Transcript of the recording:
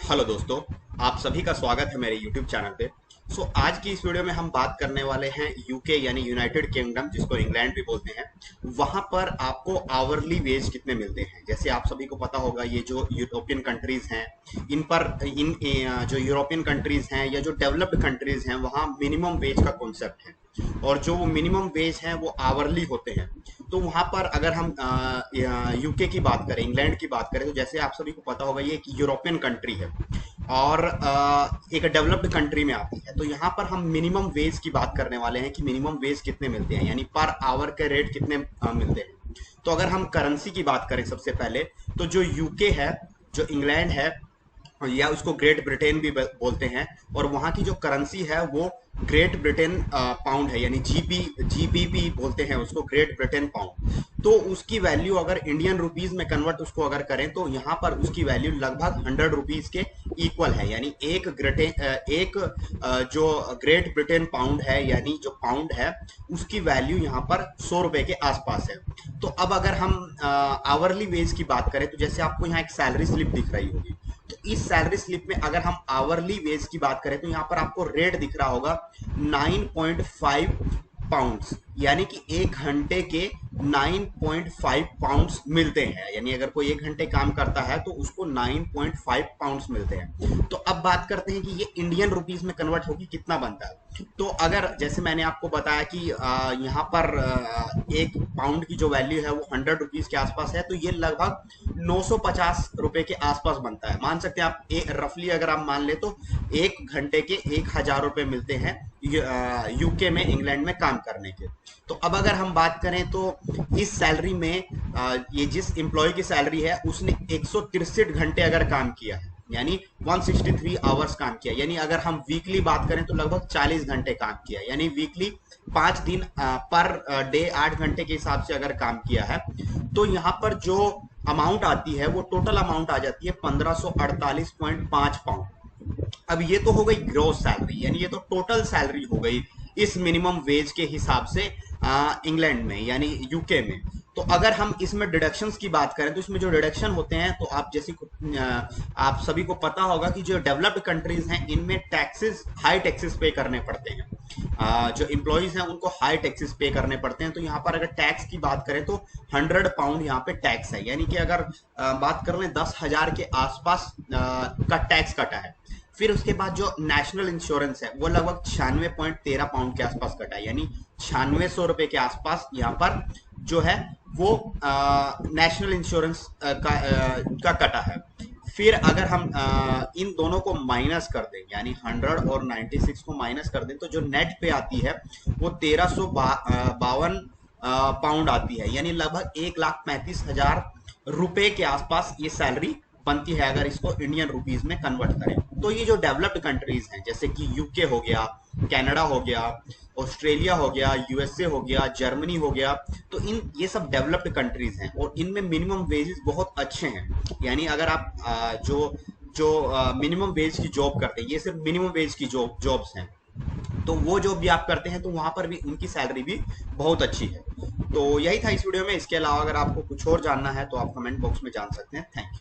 Hello दोस्तों, आप सभी का स्वागत है मेरे YouTube चैनल पे। आज की इस वीडियो में हम बात करने वाले हैं यूके यानी यूनाइटेड किंगडम, जिसको इंग्लैंड भी बोलते हैं। वहां पर आपको आवरली वेज कितने मिलते हैं। जैसे आप सभी को पता होगा, ये जो यूरोपियन कंट्रीज हैं, जो यूरोपियन कंट्रीज हैं या जो डेवलप्ड कंट्रीज हैं, वहाँ मिनिमम वेज का कॉन्सेप्ट है और जो वो मिनिमम वेज हैं वो आवरली होते हैं। तो वहां पर अगर हम यूके की बात करें, इंग्लैंड की बात करें, तो जैसे आप सभी को पता होगा ये एक यूरोपियन कंट्री है और एक डेवलप्ड कंट्री में आती है। तो यहाँ पर हम मिनिमम वेज की बात करने वाले हैं कि मिनिमम वेज कितने मिलते हैं, यानी पर आवर के रेट कितने मिलते हैं। तो अगर हम करेंसी की बात करें सबसे पहले, तो जो यूके है, जो इंग्लैंड है, या उसको ग्रेट ब्रिटेन भी बोलते हैं, और वहाँ की जो करेंसी है वो ग्रेट ब्रिटेन पाउंड है, यानी जीबीपी बोलते हैं उसको, ग्रेट ब्रिटेन पाउंड। तो उसकी वैल्यू अगर इंडियन रुपीज में कन्वर्ट उसको अगर करें तो यहाँ पर उसकी वैल्यू लगभग 100 रुपीज के इक्वल है। यानी जो ग्रेट ब्रिटेन पाउंड है, यानी जो पाउंड है, उसकी वैल्यू यहाँ पर 100 रुपए के आसपास है। तो अब अगर हम आवरली वेज की बात करें, तो जैसे आपको यहाँ एक सैलरी स्लिप दिख रही होगी, तो इस सैलरी स्लिप में अगर हम आवरली वेज की बात करें तो यहाँ पर आपको रेट दिख रहा होगा 9.5 पाउंड्स, यानी कि एक घंटे के 9.5 पाउंड्स मिलते हैं। यानी अगर कोई एक घंटे काम करता है तो उसको 9.5 पाउंड्स मिलते हैं। तो अब बात करते हैं कि ये इंडियन रुपीस में कन्वर्ट होगी कितना बनता है। तो अगर जैसे मैंने आपको बताया कि यहाँ पर एक पाउंड की जो वैल्यू है वो 100 रुपीज के आसपास है, तो ये लगभग 950 रुपए के आसपास बनता है। मान सकते हैं आप, रफली अगर आप मान ले तो एक घंटे के 1000 रुपए मिलते हैं यूके में, इंग्लैंड में काम करने के। तो अब अगर हम बात करें तो इस सैलरी में ये जिस एम्प्लॉय की सैलरी है उसने 163 घंटे अगर काम किया है, यानी 163 आवर्स काम किया, यानी अगर हम वीकली बात करें तो लगभग 40 घंटे काम किया, यानी वीकली 5 दिन पर डे 8 घंटे के हिसाब से अगर काम किया है, तो यहाँ पर जो अमाउंट आती है वो टोटल अमाउंट आ जाती है 1548.5 पाउंड। अब ये तो हो गई ग्रोस सैलरी, यानी ये तो टोटल सैलरी हो गई इस मिनिमम वेज के हिसाब से इंग्लैंड में, यानी यूके में। तो अगर हम इसमें डिडक्शंस की बात करें तो इसमें जो डिडक्शन होते हैं, तो आप आप सभी को पता होगा कि जो डेवलप्ड कंट्रीज हैं इनमें टैक्सेस, हाई टैक्सेस पे करने पड़ते हैं। जो एम्प्लॉयज हैं उनको हाई टैक्सेस पे करने पड़ते हैं। तो यहाँ पर अगर टैक्स की बात करें तो 100 पाउंड यहाँ पे टैक्स है, यानी कि अगर बात कर लें 10,000 के आसपास का टैक्स कटा है। फिर उसके बाद जो नेशनल इंश्योरेंस है वो लगभग 96.13 पाउंड के आसपास कटा है, यानी 9600 रुपए के आसपास यहाँ पर जो है वो नेशनल इंश्योरेंस का कटा है। फिर अगर हम इन दोनों को माइनस कर दें, यानी 100 और 96 को माइनस कर दें, तो जो नेट पे आती है वो 1352 पाउंड आती है, यानी लगभग 1,35,000 रुपए के आसपास ये सैलरी बनती है अगर इसको इंडियन रुपीज में कन्वर्ट करें। तो ये जो डेवलप्ड कंट्रीज हैं, जैसे कि यूके हो गया, कनाडा हो गया, ऑस्ट्रेलिया हो गया, यूएसए हो गया, जर्मनी हो गया, तो ये सब डेवलप्ड कंट्रीज हैं और इनमें मिनिमम वेजेस बहुत अच्छे हैं। यानी अगर आप जो जो मिनिमम वेज की जॉब करते हैं, ये सिर्फ मिनिमम वेज की जॉब्स हैं, तो वो जो भी आप करते हैं तो वहां पर भी उनकी सैलरी भी बहुत अच्छी है। तो यही था इस वीडियो में। इसके अलावा अगर आपको कुछ और जानना है तो आप कमेंट बॉक्स में जान सकते हैं। Thank you.